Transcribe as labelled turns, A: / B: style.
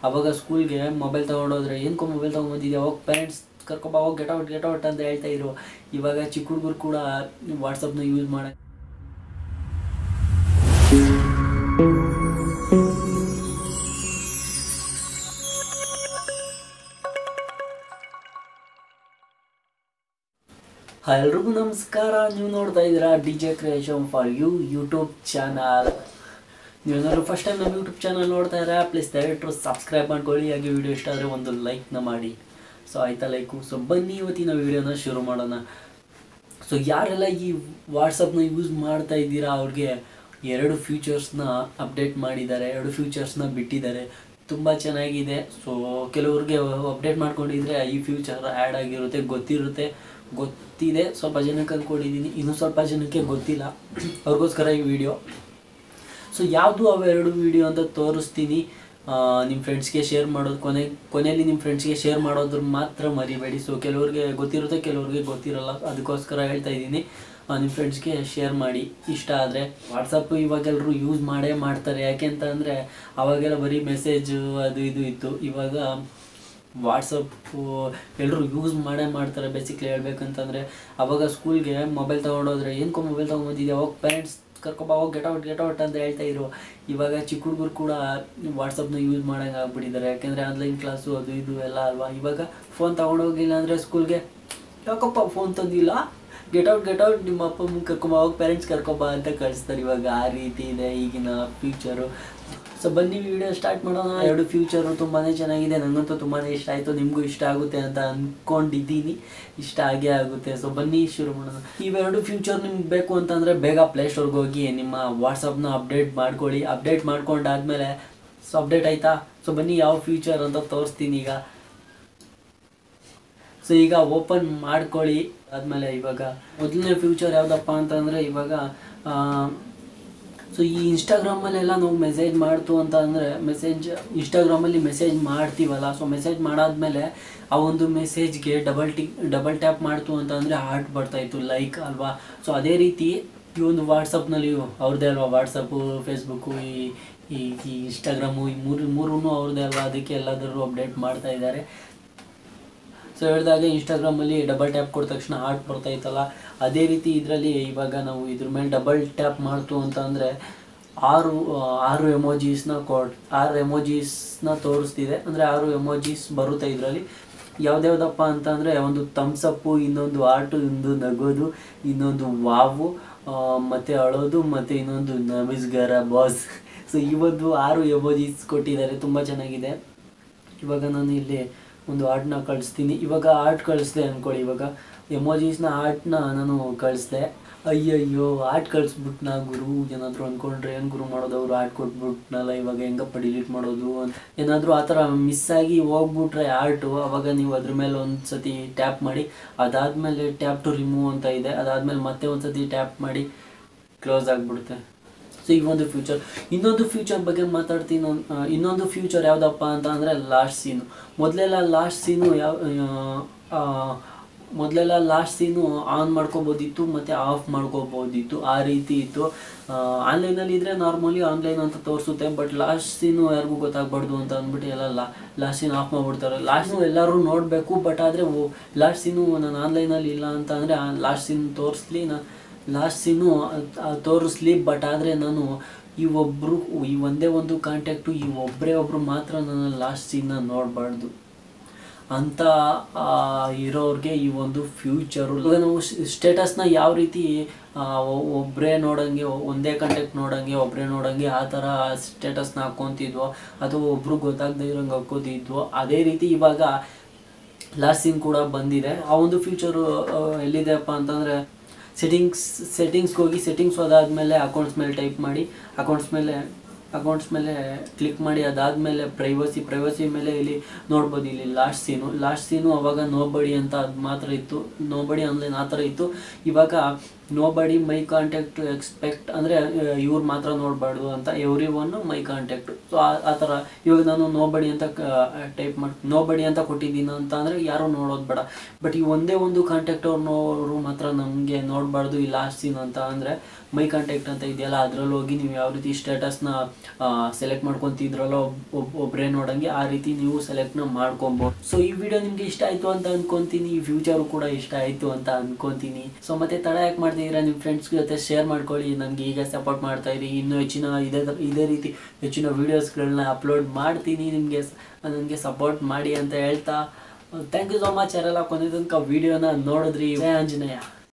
A: ಅವಾಗ ಸ್ಕೂಲ್ಗೆ mobile ತೊಗೊಂಡೋದ್ರೆ ಏನಕ್ಕೋ mobile ತೊಗೊಂಬಂದಿದ್ದೆ, ಅವಾಗ ಪೇರೆಂಟ್ಸ್ ಕರ್ಕೊಬ ಅವಾಗ ಗೆಟ್ ಔಟ್ ಅಂತ ಹೇಳ್ತಾ ಇದ್ರು. ಇವಾಗ ಚಿಕ್ಕ ಹುಡುಗರು ಕೂಡ ವಾಟ್ಸಪ್ನ ಯೂಸ್ ಮಾಡಿ ಎಲ್ರಿಗೂ ನಮಸ್ಕಾರ. ನೀವು ನೋಡ್ತಾ ಇದ್ದೀರಾ DJ creation for you YouTube channel. ನೀವೇನಾದ್ರು ಫಸ್ಟ್ ಟೈಮ್ ನಮ್ಮ ಯೂಟ್ಯೂಬ್ ಚಾನಲ್ ನೋಡ್ತಾ ಇದ್ದೀರಾ, ಪ್ಲೀಸ್ ದಯವಿಟ್ಟು ಸಬ್ಸ್ಕ್ರೈಬ್ ಮಾಡ್ಕೊಳ್ಳಿ. ಹಾಗೆ ವಿಡಿಯೋ ಇಷ್ಟ ಆದರೆ ಒಂದು ಲೈಕ್ನ ಮಾಡಿ. ಸೊ ಆಯ್ತಾ ಲೈಕು. ಸೊ ಬನ್ನಿ ಇವತ್ತಿನ ವಿಡಿಯೋನ ಶುರು ಮಾಡೋಣ. ಸೊ ಯಾರೆಲ್ಲ ಈ ವಾಟ್ಸಪ್ನ ಯೂಸ್ ಮಾಡ್ತಾ ಇದ್ದೀರಾ ಅವ್ರಿಗೆ 2 ಫೀಚರ್ಸ್ನ ಅಪ್ಡೇಟ್ ಮಾಡಿದ್ದಾರೆ, 2 ಫೀಚರ್ಸ್ನ ಬಿಟ್ಟಿದ್ದಾರೆ. ತುಂಬ ಚೆನ್ನಾಗಿದೆ. ಸೊ ಕೆಲವ್ರಿಗೆ ಅಪ್ಡೇಟ್ ಮಾಡ್ಕೊಂಡಿದ್ರೆ ಈ ಫ್ಯೂಚರ್ ಆ್ಯಡ್ ಆಗಿರುತ್ತೆ, ಗೊತ್ತಿದೆ. ಸ್ವಲ್ಪ ಜನಕ್ಕೆ ಅಂದ್ಕೊಂಡಿದ್ದೀನಿ, ಇನ್ನೂ ಸ್ವಲ್ಪ ಜನಕ್ಕೆ ಗೊತ್ತಿಲ್ಲ, ಅವ್ರಿಗೋಸ್ಕರ ಈ ವಿಡಿಯೋ. ಸೊ ಯಾವುದು ಅವೆರಡು ವಿಡಿಯೋ ಅಂತ ತೋರಿಸ್ತೀನಿ. ನಿಮ್ಮ ಫ್ರೆಂಡ್ಸ್ಗೆ ಶೇರ್ ಮಾಡೋದು ಕೊನೆಯಲ್ಲಿ ನಿಮ್ಮ ಫ್ರೆಂಡ್ಸ್ಗೆ ಶೇರ್ ಮಾಡೋದ್ರ ಮಾತ್ರ ಮರಿಬೇಡಿ. ಸೊ ಕೆಲವ್ರಿಗೆ ಗೊತ್ತಿರುತ್ತೆ, ಕೆಲವ್ರಿಗೆ ಗೊತ್ತಿರಲ್ಲ, ಅದಕ್ಕೋಸ್ಕರ ಹೇಳ್ತಾ ಇದ್ದೀನಿ. ನಿಮ್ಮ ಫ್ರೆಂಡ್ಸ್ಗೆ ಶೇರ್ ಮಾಡಿ ಇಷ್ಟ ಆದರೆ. ವಾಟ್ಸಪ್ಪು ಇವಾಗೆಲ್ಲರೂ ಯೂಸ್ ಮಾಡ್ತಾರೆ. ಯಾಕೆ ಅಂತ ಅಂದರೆ ಅವಾಗೆಲ್ಲ ಬರೀ ಮೆಸೇಜು ಅದು ಇದು ಇತ್ತು. ಇವಾಗ ವಾಟ್ಸಪ್ಪು ಎಲ್ಲರೂ ಯೂಸ್ ಮಾಡ್ತಾರೆ. ಬೇಸಿಕ್ಲಿ ಹೇಳ್ಬೇಕಂತಂದರೆ ಅವಾಗ ಸ್ಕೂಲ್ಗೆ ಮೊಬೈಲ್ ತೊಗೊಂಡೋದ್ರೆ ಏನಕ್ಕೋ ಮೊಬೈಲ್ ತೊಗೊಂಬಂದಿದ್ದೆ, ಅವಾಗ ಪೇರೆಂಟ್ಸ್ ಕರ್ಕೊಬ ಅವಾಗ ಗೆಟ್ ಔಟ್ ಅಂತ ಹೇಳ್ತಾ ಇದ್ರು. ಇವಾಗ ಚಿಕ್ಕ ಹುಡುಗರು ಕೂಡ ವಾಟ್ಸಪ್ನ ಯೂಸ್ ಮಾಡೋಂಗೆ ಆಗ್ಬಿಟ್ಟಿದ್ದಾರೆ. ಯಾಕೆಂದರೆ ಆನ್ಲೈನ್ ಕ್ಲಾಸು ಅದು ಇದು ಎಲ್ಲ ಅಲ್ವಾ. ಇವಾಗ ಫೋನ್ ತೊಗೊಂಡೋಗಿಲ್ಲ ಅಂದರೆ ಸ್ಕೂಲ್ಗೆ ಯಾಕಪ್ಪ ಫೋನ್ ತಂದಿಲ್ಲ, ಗೆಟ್ ಔಟ್ ನಿಮ್ಮ ಅಪ್ಪ ಅಮ್ಮ ಕರ್ಕೊಬ, ಅವಾಗ ಪೇರೆಂಟ್ಸ್ ಕರ್ಕೊಬ ಅಂತ ಕಳಿಸ್ತಾರೆ. ಇವಾಗ ಆ ರೀತಿ ಇದೆ ಈಗಿನ ಫ್ಯೂಚರು. ಸೊ ಬನ್ನಿ ವಿಡಿಯೋ ಸ್ಟಾರ್ಟ್ ಮಾಡೋಣ. 2 ಫ್ಯೂಚರು ತುಂಬಾ ಚೆನ್ನಾಗಿದೆ, ನನಗಂತೂ ತುಂಬಾ ಇಷ್ಟ ಆಯಿತು. ನಿಮಗೂ ಇಷ್ಟ ಆಗುತ್ತೆ ಅಂತ ಅಂದ್ಕೊಂಡಿದ್ದೀನಿ, ಇಷ್ಟ ಆಗೇ ಆಗುತ್ತೆ. ಸೊ ಬನ್ನಿ ಶುರು ಮಾಡೋಣ. ಇವೆರಡು ಫ್ಯೂಚರ್ ನಿಮ್ಗೆ ಬೇಕು ಅಂತಂದರೆ ಬೇಗ ಪ್ಲೇಸ್ಟೋರ್ಗೆ ಹೋಗಿ ನಿಮ್ಮ ವಾಟ್ಸಪ್ನ ಅಪ್ಡೇಟ್ ಮಾಡ್ಕೊಳ್ಳಿ. ಅಪ್ಡೇಟ್ ಮಾಡ್ಕೊಂಡಾದ್ಮೇಲೆ ಸೊ ಅಪ್ಡೇಟ್ ಆಯಿತಾ. ಸೊ ಬನ್ನಿ ಯಾವ ಫ್ಯೂಚರ್ ಅಂತ ತೋರಿಸ್ತೀನಿ ಈಗ. ಸೊ ಈಗ ಓಪನ್ ಮಾಡ್ಕೊಳ್ಳಿ. ಆದಮೇಲೆ ಇವಾಗ ಮೊದಲನೇ ಫ್ಯೂಚರ್ ಯಾವುದಪ್ಪ ಅಂತಂದರೆ ಇವಾಗ ಸೊ ಈ ಇನ್ಸ್ಟಾಗ್ರಾಮಲ್ಲೆಲ್ಲ ನಾವು ಮೆಸೇಜ್ ಮಾಡ್ತು ಅಂತ ಅಂದರೆ ಇನ್ಸ್ಟಾಗ್ರಾಮಲ್ಲಿ ಮೆಸೇಜ್ ಮಾಡ್ತೀವಲ್ಲ. ಸೊ ಮೆಸೇಜ್ ಮಾಡಾದ್ಮೇಲೆ ಆ ಒಂದು ಮೆಸೇಜ್ಗೆ ಡಬಲ್ ಟ್ಯಾಪ್ ಮಾಡ್ತು ಅಂತ ಅಂದರೆ ಹಾರ್ಟ್ ಬರ್ತಾಯಿತ್ತು, ಲೈಕ್ ಅಲ್ವಾ. ಸೊ ಅದೇ ರೀತಿ ಈ ಒಂದು ವಾಟ್ಸಪ್ನಲ್ಲಿ ಅವ್ರದ್ದೇ ಅಲ್ವಾ, ವಾಟ್ಸಪ್ಪು, ಫೇಸ್ಬುಕ್ಕು, ಈ ಇನ್ಸ್ಟಾಗ್ರಾಮು, ಈ ಮೂರೂ ಅವ್ರದ್ದೇ ಅಲ್ವಾ. ಅದಕ್ಕೆ ಎಲ್ಲಾದರೂ ಅಪ್ಡೇಟ್ ಮಾಡ್ತಾ ಇದ್ದಾರೆ. ಸೊ ಹೇಳಿದಾಗೆ ಇನ್ಸ್ಟಾಗ್ರಾಮಲ್ಲಿ ಡಬಲ್ ಟ್ಯಾಪ್ ಕೊಟ್ಟ ತಕ್ಷಣ ಹಾರ್ಟ್ ಬರ್ತಾಯಿತ್ತಲ್ಲ, ಅದೇ ರೀತಿ ಇದರಲ್ಲಿ ಇವಾಗ ನಾವು ಇದ್ರ ಮೇಲೆ ಡಬಲ್ ಟ್ಯಾಪ್ ಮಾಡ್ತು ಅಂತ ಅಂದರೆ 6 ಎಮೋಜೀಸ್ನ ತೋರಿಸ್ತಿದೆ. ಅಂದರೆ 6 ಎಮೋಜೀಸ್ ಬರುತ್ತೆ ಇದರಲ್ಲಿ. ಯಾವುದ್ಯಾವುದಪ್ಪ ಅಂತ ಅಂದರೆ ಒಂದು ಥಮ್ಸಪ್ಪು, ಇನ್ನೊಂದು ಹಾರ್ಟು, ಇನ್ನೊಂದು ನಗೋದು, ಇನ್ನೊಂದು ವಾವು, ಮತ್ತು ಅಳೋದು, ಮತ್ತು ಇನ್ನೊಂದು ನಮಸ್ಕಾರ ಬಾಸ್. ಸೊ ಈ ಒಂದು 6 ಎಮೋಜೀಸ್ ಕೊಟ್ಟಿದ್ದಾರೆ, ತುಂಬ ಚೆನ್ನಾಗಿದೆ. ಇವಾಗ ನಾನು ಇಲ್ಲಿ ಒಂದು ಆರ್ಟ್ನ ಕಳಿಸ್ತೀನಿ. ಇವಾಗ ಆರ್ಟ್ ಕಳಿಸ್ದೆ ಅಂದ್ಕೊಳ್ಳಿ. ಇವಾಗ ಎಮೋಜೀಸ್ನ ಆರ್ಟ್ನ ನಾನು ಕಳಿಸ್ದೆ. ಅಯ್ಯಯ್ಯೋ ಆರ್ಟ್ ಕಳಿಸ್ಬಿಟ್ನಾ ಗುರು ಏನಾದರೂ ಅಂದ್ಕೊಂಡ್ರೆ, ಏನು ಗುರು ಮಾಡೋದು, ಅವರು ಆರ್ಟ್ ಕೊಟ್ಬಿಟ್ನಲ್ಲ, ಇವಾಗ ಹೆಂಗಪ್ಪ ಡಿಲೀಟ್ ಮಾಡೋದು ಅಂತ ಏನಾದರೂ ಆ ಥರ ಮಿಸ್ಸಾಗಿ ಹೋಗ್ಬಿಟ್ರೆ ಆರ್ಟು, ಅವಾಗ ನೀವು ಅದ್ರ ಮೇಲೆ ಒಂದು ಸತಿ ಟ್ಯಾಪ್ ಮಾಡಿ, ಅದಾದಮೇಲೆ ಟ್ಯಾಪ್ ಟು ರಿಮೂವ್ ಅಂತ ಇದೆ, ಅದಾದಮೇಲೆ ಮತ್ತೆ ಒಂದು ಸತಿ ಟ್ಯಾಪ್ ಮಾಡಿ ಕ್ಲೋಸ್ ಆಗಿಬಿಡುತ್ತೆ. ಸೊ ಈ ಒಂದು ಫ್ಯೂಚರ್. ಇನ್ನೊಂದು ಫ್ಯೂಚರ್ ಬಗ್ಗೆ ಮಾತಾಡ್ತೀನಿ. ಇನ್ನೊಂದು ಫ್ಯೂಚರ್ ಯಾವುದಪ್ಪ ಅಂತ ಅಂದರೆ ಲಾಸ್ಟ್ ಸೀನು. ಮೊದಲೆಲ್ಲ ಲಾಸ್ಟ್ ಸೀನು ಆನ್ ಮಾಡ್ಕೋಬೋದಿತ್ತು ಮತ್ತು ಆಫ್ ಮಾಡ್ಕೋಬೋದಿತ್ತು, ಆ ರೀತಿ ಇತ್ತು. ಆನ್ಲೈನಲ್ಲಿ ಇದ್ದರೆ ನಾರ್ಮಲಿ ಆನ್ಲೈನ್ ಅಂತ ತೋರಿಸುತ್ತೆ. ಬಟ್ ಲಾಸ್ಟ್ ಸೀನು ಯಾರಿಗೂ ಗೊತ್ತಾಗಬಾರ್ದು ಅಂತ ಅಂದ್ಬಿಟ್ಟು ಎಲ್ಲ ಲಾಸ್ಟ್ ಸೀನ್ ಆಫ್ ಮಾಡಿಬಿಡ್ತಾರೆ. ಲಾಸ್ಟ್ ಸೀನು ಎಲ್ಲರೂ ನೋಡಬೇಕು. ಬಟ್ ಆದರೆ ಲಾಸ್ಟ್ ಸೀನು ನಾನು ಆನ್ಲೈನಲ್ಲಿ ಇಲ್ಲ ಅಂತ ಅಂದರೆ ಲಾಸ್ಟ್ ಸೀನ್ ತೋರಿಸ್ಲಿ. ಬಟ್ ಆದರೆ ನಾನು ಈ ಒಂದೇ ಒಂದು ಕಾಂಟ್ಯಾಕ್ಟು, ಒಬ್ಬರು ಮಾತ್ರ ನಾನು ಲಾಸ್ಟ್ ಸೀನ್ನ ನೋಡಬಾರ್ದು ಅಂತ ಇರೋರಿಗೆ ಈ ಒಂದು ಫ್ಯೂಚರು. ಇವಾಗ ನಾವು ಸ್ಟೇಟಸ್ನ ಯಾವ ರೀತಿ ಒಬ್ಬರೇ ನೋಡೋಂಗೆ, ಒಂದೇ ಕಾಂಟ್ಯಾಕ್ಟ್ ನೋಡೋಂಗೆ, ಒಬ್ಬರೇ ನೋಡೋಂಗೆ ಆ ಥರ ಸ್ಟೇಟಸ್ನ ಹಾಕ್ಕೊತಿದ್ವೋ, ಅಥವಾ ಒಬ್ರು ಗೊತ್ತಾಗದೇ ಇರೋಂಗೆ ಹಾಕೋತಿದ್ವೋ, ಅದೇ ರೀತಿ ಇವಾಗ ಲಾಸ್ಟ್ ಸೀನ್ ಕೂಡ ಬಂದಿದೆ. ಆ ಒಂದು ಫ್ಯೂಚರು ಎಲ್ಲಿದೆಯಪ್ಪ ಅಂತಂದರೆ ಸೆಟ್ಟಿಂಗ್ಸ್ಗೆ ಹೋಗಿ, ಸೆಟ್ಟಿಂಗ್ಸ್ ಹೋದಾದ್ಮೇಲೆ ಅಕೌಂಟ್ಸ್ ಮೇಲೆ ಟೈಪ್ ಮಾಡಿ, ಅಕೌಂಟ್ಸ್ ಮೇಲೆ ಕ್ಲಿಕ್ ಮಾಡಿ, ಅದಾದಮೇಲೆ ಪ್ರೈವಸಿ ಮೇಲೆ ಇಲ್ಲಿ ನೋಡ್ಬೋದು. ಇಲ್ಲಿ ಲಾಸ್ಟ್ ಸೀನು ಅವಾಗ ನೋಬಡಿ ಅಂತ ಅದು ಮಾತ್ರ ಇತ್ತು, ನೋಬಡಿ ಆನ್ಲೈನ್ ಆ ಥರ ಇತ್ತು. ಇವಾಗ ನೋ ಬಡಿ ಮೈ ಕಾಂಟ್ಯಾಕ್ಟ್ ಟು ಎಕ್ಸ್ಪೆಕ್ಟ್ ಅಂದರೆ ಇವ್ರು ಮಾತ್ರ ನೋಡಬಾರ್ದು ಅಂತ every one my contact. So ಆ ಥರ ಇವಾಗ ನಾನು ನೋ ಬಡಿ ಅಂತ ಟೈಪ್ ಮಾಡಿ ನೋ ಬಡಿ ಅಂತ ಕೊಟ್ಟಿದ್ದೀನಿ ಅಂತ ಅಂದರೆ ಯಾರೂ ನೋಡೋದು ಬೇಡ. ಬಟ್ ಈ ಒಂದೇ ಒಂದು ಕಾಂಟ್ಯಾಕ್ಟ್ ಅವ್ರನ್ನವರು ಮಾತ್ರ ನಮಗೆ ನೋಡಬಾರ್ದು ಈ ಲಾಸ್ಟ್ ಸೀನ್ ಅಂತ ಅಂದರೆ ಮೈ ಕಾಂಟ್ಯಾಕ್ಟ್ ಅಂತ ಇದೆಯಲ್ಲ ಅದರಲ್ಲಿ ಹೋಗಿ ನೀವು ಯಾವ ರೀತಿ ಸ್ಟೇಟಸ್ನ ಸೆಲೆಕ್ಟ್ ಮಾಡ್ಕೊತಿದ್ರಲ್ಲೋ ಒಬ್ಬರೇ ನೋಡೋಂಗೆ ಆ ರೀತಿ ನೀವು ಸೆಲೆಕ್ಟ್ನ ಮಾಡ್ಕೊಬೋದು. ಸೊ ಈ ವಿಡಿಯೋ ನಿಮಗೆ ಇಷ್ಟ ಆಯಿತು ಅಂತ ಅಂದ್ಕೊತೀನಿ, ಈ ಫ್ಯೂಚರು ಕೂಡ ಇಷ್ಟ ಆಯಿತು ಅಂತ ಅಂದ್ಕೊತೀನಿ. ಸೊ ಮತ್ತೆ ತಡ ಯಾಕೆ ಮಾಡ್ತಿದ್ದೀರಾ, ನಿಮ್ಮ ಫ್ರೆಂಡ್ಸ್ ಜೊತೆ ಶೇರ್ ಮಾಡ್ಕೊಳ್ಳಿ. ನನಗೆ ಈಗ ಸಪೋರ್ಟ್ ಮಾಡ್ತಾ ಇರಿ, ಇನ್ನೂ ಹೆಚ್ಚಿನ ಇದೇ ರೀತಿ ಹೆಚ್ಚಿನ ವೀಡಿಯೋಸ್ಗಳನ್ನ ಅಪ್ಲೋಡ್ ಮಾಡ್ತೀನಿ. ನನಗೆ ಸಪೋರ್ಟ್ ಮಾಡಿ ಅಂತ ಹೇಳ್ತಾ ಥ್ಯಾಂಕ್ ಯು ಸೊ ಮಚ್ ಯಾರೆಲ್ಲ ಕೊನೆ ತನಕ ವಿಡಿಯೋನ ನೋಡಿದ್ರಿ. ಜಯ ಆಂಜನೇಯ.